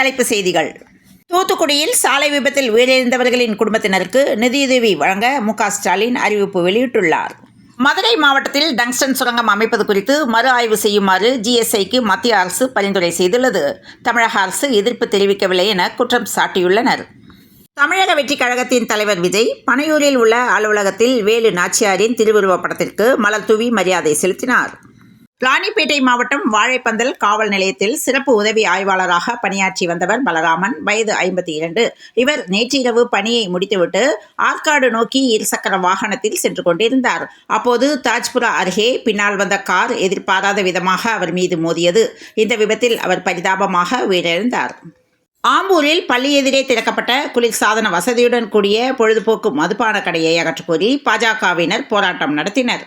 தலைப்புச் செய்திகள். தூத்துக்குடியில் சாலை விபத்தில் உயிரிழந்தவர்களின் குடும்பத்தினருக்கு நிதியுதவி வழங்க மு.க. ஸ்டாலின் அறிவிப்பு வெளியிட்டுள்ளார். மதுரை மாவட்டத்தில் டங்ஸ்டன் சுரங்கம் அமைப்பது குறித்து மறு ஆய்வு செய்யுமாறு GSIக்கு மத்திய அரசு பரிந்துரை செய்துள்ளது. தமிழக அரசு எதிர்ப்பு தெரிவிக்கவில்லை என குற்றம் சாட்டியுள்ளனர். தமிழக வெற்றிக் கழகத்தின் தலைவர் விஜய் பனையூரில் உள்ள அலுவலகத்தில் வேலு நாச்சியாரின் திருவுருவப் படத்திற்கு மலர் தூவி மரியாதை செலுத்தினார். ராணிப்பேட்டை மாவட்டம் வாழைப்பந்தல் காவல் நிலையத்தில் சிறப்பு உதவி ஆய்வாளராக பணியாற்றி வந்தவர் பலராமன், வயது 52. இவர் நேற்றிரவு பணியை முடித்துவிட்டு ஆற்காடு நோக்கி இருசக்கர வாகனத்தில் சென்று கொண்டிருந்தார். அப்போது தாஜ்புரா அருகே பின்னால் வந்த கார் எதிர்பாராத விதமாக அவர் மீது மோதியது. இந்த விபத்தில் அவர் பரிதாபமாக உயிரிழந்தார். ஆம்பூரில் பள்ளி எதிரே திறக்கப்பட்ட குளிர்சாதன வசதியுடன் கூடிய பொழுதுபோக்கு மதுபான கடையை அகற்றக்கோரி பாஜகவினர் போராட்டம் நடத்தினர்.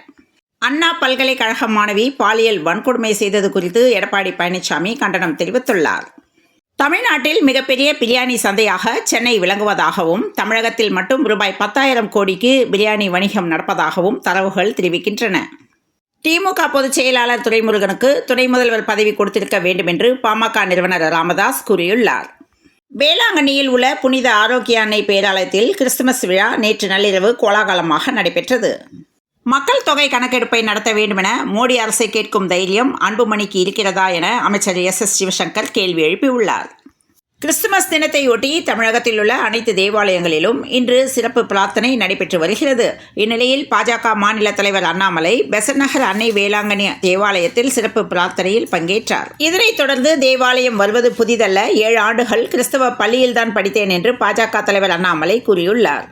அண்ணா பல்கலைக்கழக மாணவி பாலியல் வன்கொடுமை செய்தது குறித்து எடப்பாடி பழனிசாமி கண்டனம் தெரிவித்துள்ளார். தமிழ்நாட்டில் மிகப்பெரிய பிரியாணி சந்தையாக சென்னை விளங்குவதாகவும் தமிழகத்தில் மட்டும் ரூபாய் 10,000 கோடிக்கு பிரியாணி வணிகம் நடப்பதாகவும் தரவுகள் தெரிவிக்கின்றன. திமுக பொதுச் செயலாளர் துரைமுருகனுக்கு துணை முதல்வர் பதவி கொடுத்திருக்க வேண்டும் என்று பாமக நிறுவனர் ராமதாஸ் கூறியுள்ளார். வேளாங்கண்ணியில் உள்ள புனித ஆரோக்கிய அன்னை பேராலயத்தில் கிறிஸ்துமஸ் விழா நேற்று நள்ளிரவு கோலாகலமாக நடைபெற்றது. மக்கள் தொகை கணக்கெடுப்பை நடத்த வேண்டுமென மோடி அரசை கேட்கும் தைரியம் அன்புமணிக்கு இருக்கிறதா என அமைச்சர் S.S. சிவசங்கர் கேள்வி எழுப்பியுள்ளார். கிறிஸ்துமஸ் தினத்தையொட்டி தமிழகத்தில் உள்ள அனைத்து தேவாலயங்களிலும் இன்று சிறப்பு பிரார்த்தனை நடைபெற்று வருகிறது. இந்நிலையில் பாஜக மாநில தலைவர் அண்ணாமலை பெசன்ட் நகர் அன்னை வேளாங்கண்ணி தேவாலயத்தில் சிறப்பு பிரார்த்தனையில் பங்கேற்றார். இதனைத் தொடர்ந்து தேவாலயம் வருவது புதிதல்ல, 7 ஆண்டுகள் கிறிஸ்தவ பள்ளியில்தான் படித்தேன் என்று பாஜக தலைவர் அண்ணாமலை கூறியுள்ளார்.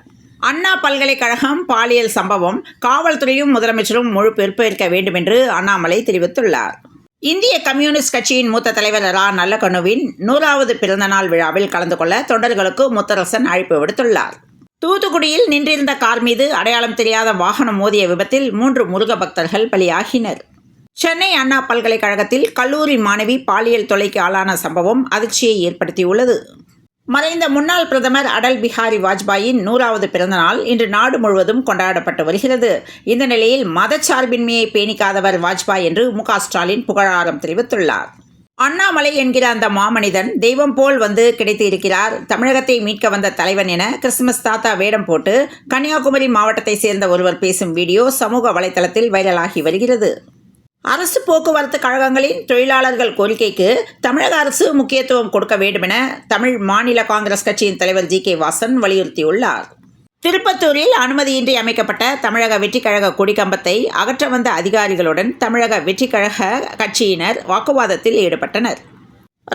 அண்ணா பல்கலைக்கழகம் பாலியல் சம்பவம் காவல்துறையும் முதலமைச்சரும் முழு பொறுப்பேற்க வேண்டும் என்று அண்ணாமலை தெரிவித்துள்ளார். இந்திய கம்யூனிஸ்ட் கட்சியின் மூத்த தலைவர் ரா. நல்லக்கண்ணுவின் 100வது பிறந்தநாள் விழாவில் கலந்து கொள்ள தொண்டர்களுக்கு முத்தரசன் அழைப்பு விடுத்துள்ளார். தூத்துக்குடியில் நின்றிருந்த கார் மீது அடையாளம் தெரியாத வாகனம் மோதிய விபத்தில் 3 முருக பக்தர்கள் பலியாகினர். சென்னை அண்ணா பல்கலைக்கழகத்தில் கல்லூரி மாணவி பாலியல் தொல்லைக்கு ஆளான சம்பவம் அதிர்ச்சியை ஏற்படுத்தியுள்ளது. மறைந்த முன்னாள் பிரதமர் அடல் பிஹாரி வாஜ்பாயின் 100வது பிறந்தநாள் இன்று நாடு முழுவதும் கொண்டாடப்பட்டு வருகிறது. இந்த நிலையில் மதச்சார்பின்மையை பேணிக்காதவர் வாஜ்பாய் என்று மு.க. ஸ்டாலின் புகழாரம் தெரிவித்துள்ளார். அண்ணாமலை என்கிற அந்த மாமனிதன் தெய்வம் போல் வந்து கிடைத்து இருக்கிறார், தமிழகத்தை மீட்க வந்த தலைவன் என கிறிஸ்துமஸ் தாத்தா வேடம் போட்டு கன்னியாகுமரி மாவட்டத்தை சேர்ந்த ஒருவர் பேசும் வீடியோ சமூக வலைதளத்தில் வைரலாகி வருகிறது. அரசு போக்குவரத்து கழகங்களின் தொழிலாளர்கள் கோரிக்கைக்கு தமிழக அரசு முக்கியத்துவம் கொடுக்க வேண்டுமென தமிழ் மாநில காங்கிரஸ் கட்சியின் தலைவர் G.K. வாசன் வலியுறுத்தியுள்ளார். திருப்பத்தூரில் அனுமதியின்றி அமைக்கப்பட்ட தமிழக வெற்றிக் கழக கொடிக்கம்பத்தை அகற்ற வந்த அதிகாரிகளுடன் தமிழக வெற்றிக் கழக கட்சியினர் வாக்குவாதத்தில் ஈடுபட்டனர்.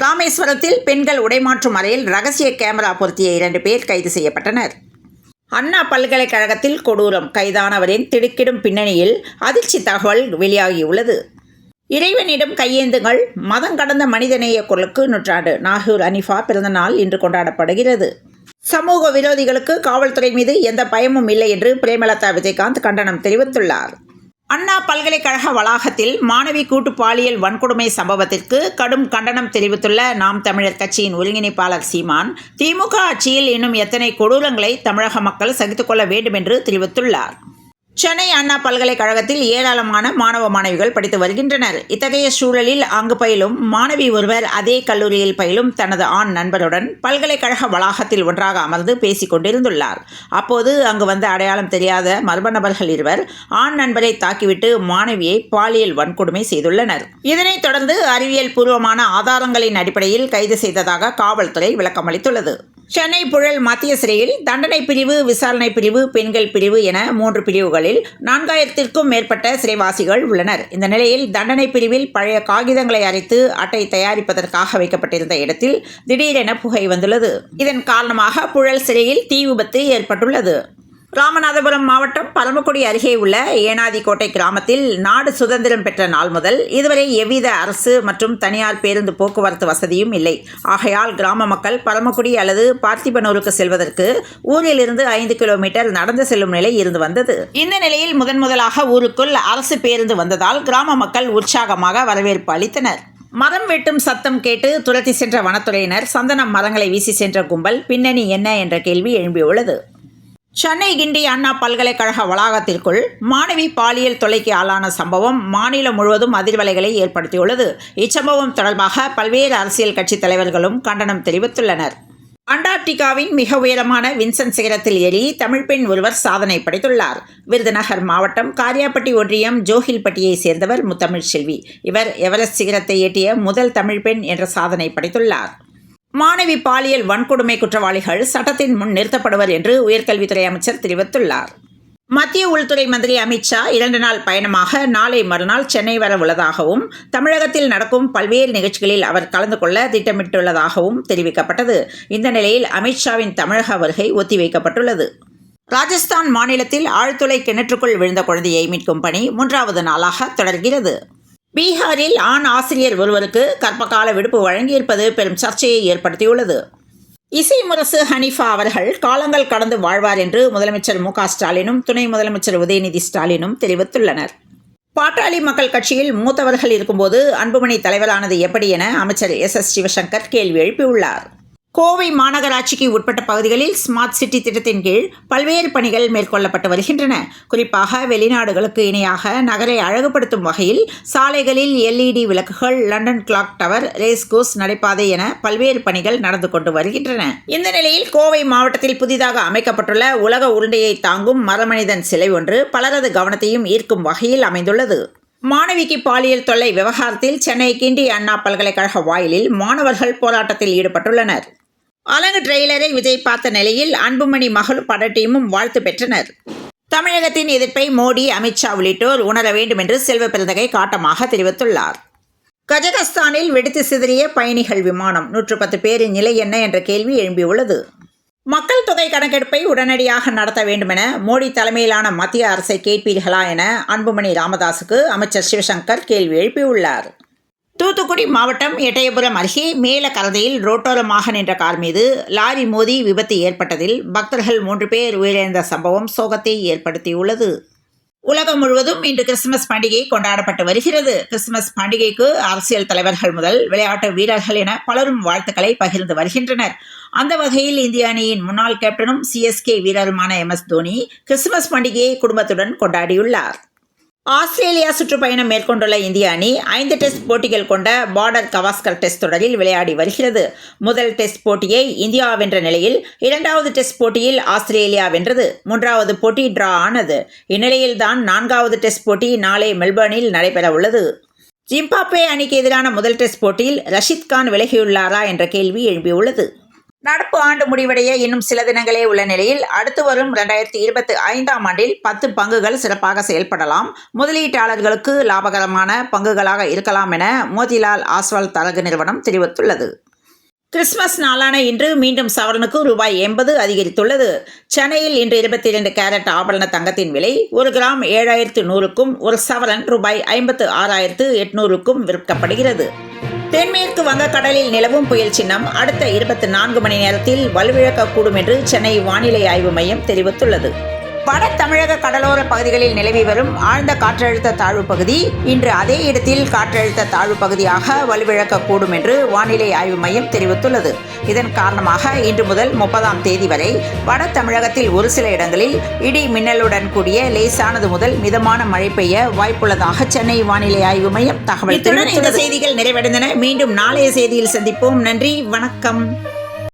ராமேஸ்வரத்தில் பெண்கள் உடைமாற்றும் அறையில் ரகசிய கேமரா பொருத்திய 2 பேர் கைது செய்யப்பட்டனர். அண்ணா பல்கலைக்கழகத்தில் கொடூரம் கைதானவரின் திடுக்கிடும் பின்னணியில் அதிர்ச்சி தகவல் வெளியாகியுள்ளது. இறைவனிடம் கையேந்துங்கள், மதம் கடந்த மனிதநேய குரலுக்கு நூற்றாண்டு. நாகூர் அனிஃபா பிறந்தநாள் இன்று கொண்டாடப்படுகிறது. சமூக விரோதிகளுக்கு காவல்துறை மீது எந்த பயமும் இல்லை என்று பிரேமலதா விஜயகாந்த் கண்டனம் தெரிவித்துள்ளார். அண்ணா பல்கலைக்கழக வளாகத்தில் மாணவி கூட்டு பாலியல் வன்கொடுமை சம்பவத்திற்கு கடும் கண்டனம் தெரிவித்துள்ள நாம் தமிழர் கட்சியின் ஒருங்கிணைப்பாளர் சீமான், திமுக ஆட்சியில் இன்னும் எத்தனை கொடூரங்களை தமிழக மக்கள் சகித்துக்கொள்ள வேண்டும் என்று தெரிவித்துள்ளார். சென்னை அண்ணா பல்கலைக்கழகத்தில் ஏராளமான மாணவ மாணவிகள் படித்து வருகின்றனர். இத்தகைய சூழலில் அங்கு பயிலும் மாணவி ஒருவர் அதே கல்லூரியில் பயிலும் தனது ஆண் நண்பருடன் பல்கலைக்கழக வளாகத்தில் ஒன்றாக அமர்ந்து பேசிக் கொண்டிருந்துள்ளார். அப்போது அங்கு வந்த அடையாளம் தெரியாத மர்ம நபர்கள் இருவர் ஆண் நண்பரை தாக்கிவிட்டு மாணவியை பாலியல் வன்கொடுமை செய்துள்ளனர். இதனைத் தொடர்ந்து அறிவியல் பூர்வமான ஆதாரங்களின் அடிப்படையில் கைது செய்ததாக காவல்துறை விளக்கமளித்துள்ளது. சென்னை புழல் மத்திய சிறையில் தண்டனை பிரிவு, விசாரணை பிரிவு, பெண்கள் பிரிவு என 3 பிரிவுகளில் 4000த்திற்கும் மேற்பட்ட சிறைவாசிகள் உள்ளனர். இந்த நிலையில் தண்டனை பிரிவில் பழைய காகிதங்களை அரைத்து அட்டை தயாரிப்பதற்காக வைக்கப்பட்டிருந்த இடத்தில் திடீரென புகை வந்துள்ளது. இதன் காரணமாக புழல் சிறையில் தீ விபத்து ஏற்பட்டுள்ளது. ராமநாதபுரம் மாவட்டம் பரமக்குடி அருகே உள்ள ஏனாதிக்கோட்டை கிராமத்தில் நாடு சுதந்திரம் பெற்ற நாள் முதல் இதுவரை எவ்வித அரசு மற்றும் தனியார் பேருந்து போக்குவரத்து வசதியும் இல்லை. ஆகையால் கிராம மக்கள் பரமக்குடி அல்லது பார்த்திபனூருக்கு செல்வதற்கு ஊரிலிருந்து 5 கிலோமீட்டர் நடந்து செல்லும் நிலை இருந்து வந்தது. இந்த நிலையில் முதலாக ஊருக்குள் அரசு பேருந்து வந்ததால் கிராம மக்கள் உற்சாகமாக வரவேற்பு அளித்தனர். மரம் வெட்டும் சத்தம் கேட்டு துரத்தி சென்ற வனத்துறையினர் சந்தனம் மரங்களை வீசி சென்ற கும்பல் பின்னணி என்ன என்ற கேள்வி எழும்பியுள்ளது. சென்னை கிண்டி அண்ணா பல்கலைக்கழக வளாகத்திற்குள் மாணவி பாலியல் தொல்லைக்கு ஆளான சம்பவம் மாநிலம் முழுவதும் அதிர்வலைகளை ஏற்படுத்தியுள்ளது. இச்சம்பவம் தொடர்பாக பல்வேறு அரசியல் கட்சித் தலைவர்களும் கண்டனம் தெரிவித்துள்ளனர். அண்டார்டிகாவின் மிக உயரமான வின்சன் சிகரத்தில் ஏறி தமிழ் பெண் ஒருவர் சாதனை படைத்துள்ளார். விருதுநகர் மாவட்டம் காரியாபட்டி ஒன்றியம் ஜோகில்பட்டியை சேர்ந்தவர் முத்தமிழ்ச்செல்வி. இவர் எவரெஸ்ட் சிகரத்தை எட்டிய முதல் தமிழ் பெண் என்ற சாதனை படைத்துள்ளார். மாணவி பாலியல் வன்கொடுமை குற்றவாளிகள் சட்டத்தின் முன் நிறுத்தப்படுவர் என்று உயர்கல்வித்துறை அமைச்சர் தெரிவித்துள்ளார். மத்திய உள்துறை மந்திரி அமித்ஷா 2 நாள் பயணமாக நாளை மறுநாள் சென்னை வர உள்ளதாகவும் தமிழகத்தில் நடக்கும் பல்வேறு நிகழ்ச்சிகளில் அவர் கலந்து கொள்ள திட்டமிட்டுள்ளதாகவும் தெரிவிக்கப்பட்டது. இந்த நிலையில் அமித்ஷாவின் தமிழக வருகை ஒத்திவைக்கப்பட்டுள்ளது. ராஜஸ்தான் மாநிலத்தில் ஆழ்துளை கிணற்றுக்குள் விழுந்த குழந்தையை மீட்கும் பணி 3வது நாளாக தொடர்கிறது. பீகாரில் ஆண் ஆசிரியர் ஒருவருக்கு கர்ப்பகால விடுப்பு வழங்கியிருப்பது பெரும் சர்ச்சையை ஏற்படுத்தியுள்ளது. இசை முரசு ஹனீஃபா அவர்கள் காலங்கள் கடந்து வாழ்வார் என்று முதலமைச்சர் மு க ஸ்டாலினும் துணை முதலமைச்சர் உதயநிதி ஸ்டாலினும் தெரிவித்துள்ளனர். பாட்டாளி மக்கள் கட்சியில் மூத்தவர்கள் இருக்கும்போது அன்புமணி தலைவரானது எப்படி என அமைச்சர் S சிவசங்கர் கேள்வி எழுப்பியுள்ளார். கோவை மாநகராட்சிக்கு உட்பட்ட பகுதிகளில் ஸ்மார்ட் சிட்டி திட்டத்தின் கீழ் பல்வேறு பணிகள் மேற்கொள்ளப்பட்டு வருகின்றன. குறிப்பாக வெளிநாடுகளுக்கு இணையாக நகரை அழகுபடுத்தும் வகையில் சாலைகளில் LED விளக்குகள், London clock tower, race course நடைபாதை என பல்வேறு பணிகள் நடந்து கொண்டு வருகின்றன. இந்த நிலையில் கோவை மாவட்டத்தில் புதிதாக அமைக்கப்பட்டுள்ள உலக உருண்டையை தாங்கும் மரமனிதன் சிலை ஒன்று பலரது கவனத்தையும் ஈர்க்கும் வகையில் அமைந்துள்ளது. மாணவிக்கு பாலியல் தொல்லை விவகாரத்தில் சென்னை கிண்டி அண்ணா பல்கலைக்கழக வாயிலில் மாணவர்கள் போராட்டத்தில் ஈடுபட்டுள்ளனர். அலங்கு ட்ரெய்லரை விஜய் பார்த்த நிலையில் அன்புமணி மகளும் பட டீமும் வாழ்த்து பெற்றனர். தமிழகத்தின் எதிர்ப்பை மோடி, அமித்ஷா உள்ளிட்டோர் உணர வேண்டும் என்று செல்வ பெருந்தகை காட்டமாக தெரிவித்துள்ளார். கஜகஸ்தானில் வெடித்து சிதறிய பயணிகள் விமானம் 110 பேரின் நிலை என்ன என்ற கேள்வி எழும்பியுள்ளது. மக்கள் தொகை கணக்கெடுப்பை உடனடியாக நடத்த வேண்டுமென மோடி தலைமையிலான மத்திய அரசை கேட்பீர்களா என அன்புமணி ராமதாஸுக்கு அமைச்சர் சிவசங்கர் கேள்வி எழுப்பியுள்ளார். தூத்துக்குடி மாவட்டம் எட்டயபுரம் அருகே மேலக்கரதையில் ரோட்டோரமாக நின்ற கார் மீது லாரி மோதி விபத்து ஏற்பட்டதில் பக்தர்கள் 3 பேர் உயிரிழந்த சம்பவம் சோகத்தை ஏற்படுத்தியுள்ளது. உலகம் முழுவதும் இன்று கிறிஸ்துமஸ் பண்டிகை கொண்டாடப்பட்டு வருகிறது. கிறிஸ்துமஸ் பண்டிகைக்கு அரசியல் தலைவர்கள் முதல் விளையாட்டு வீரர்கள் என பலரும் வாழ்த்துக்களை பகிர்ந்து வருகின்றனர். அந்த வகையில் இந்திய அணியின் முன்னாள் கேப்டனும் CSK வீரருமான MS தோனி கிறிஸ்துமஸ் பண்டிகையை குடும்பத்துடன் கொண்டாடியுள்ளார். ஆஸ்திரேலியா சுற்றுப்பயணம் மேற்கொண்டுள்ள இந்திய அணி 5 டெஸ்ட் போட்டிகள் கொண்ட பார்டர் கவாஸ்கர் டெஸ்ட் தொடரில் விளையாடி வருகிறது. முதல் டெஸ்ட் போட்டியை இந்தியா வென்ற நிலையில் 2வது டெஸ்ட் போட்டியில் ஆஸ்திரேலியா வென்றது. 3வது போட்டி டிரா ஆனது. இந்நிலையில்தான் 4வது டெஸ்ட் போட்டி நாளை மெல்பர்னில் நடைபெற உள்ளது. ஜிம்பாப்வே அணிக்கு எதிரான முதல் டெஸ்ட் போட்டியில் ரஷீத் கான் விலகியுள்ளாரா என்ற கேள்வி எழுப்பியுள்ளது. நடப்பு ஆண்டு முடிவடைய இன்னும் சில தினங்களே உள்ள நிலையில் அடுத்து வரும் 2025ஆம் ஆண்டில் 10 பங்குகள் சிறப்பாக செயல்படலாம். முதலீட்டாளர்களுக்கு லாபகரமான பங்குகளாக இருக்கலாம் என மோதிலால் ஆஸ்வால் தரகு நிறுவனம் தெரிவித்துள்ளது. கிறிஸ்துமஸ் நாளான இன்று மீண்டும் சவரனுக்கு ரூபாய் 80 அதிகரித்துள்ளது. சென்னையில் இன்று 22 கேரட் ஆபரண தங்கத்தின் விலை 1 கிராம் 7100க்கும் 1 சவரன் ரூபாய் 56,800க்கும் விற்கப்படுகிறது. தென்மேற்கு வங்கக்கடலில் நிலவும் புயல் சின்னம் அடுத்த 24 மணி நேரத்தில் வலுவிழக்கக்கூடும் என்று சென்னை வானிலை ஆய்வு மையம் தெரிவித்துள்ளது. வட தமிழக கடலோர பகுதிகளில் நிலவி வரும் ஆழ்ந்த காற்றழுத்த தாழ்வு பகுதி இன்று அதே இடத்தில் காற்றழுத்த தாழ்வு பகுதியாக வலுவிழக்கக்கூடும் என்று வானிலை ஆய்வு மையம் தெரிவித்துள்ளது. இதன் காரணமாக இன்று முதல் 30ஆம் தேதி வரை வட தமிழகத்தில் ஒரு சில இடங்களில் இடி மின்னலுடன் கூடிய லேசானது முதல் மிதமான மழை பெய்ய வாய்ப்புள்ளதாக சென்னை வானிலை ஆய்வு மையம் தகவல் தெரிவித்துள்ளது. இந்த செய்திகள் நிறைவடைந்தன. மீண்டும் நாளைய செய்தியில் சந்திப்போம். நன்றி, வணக்கம்.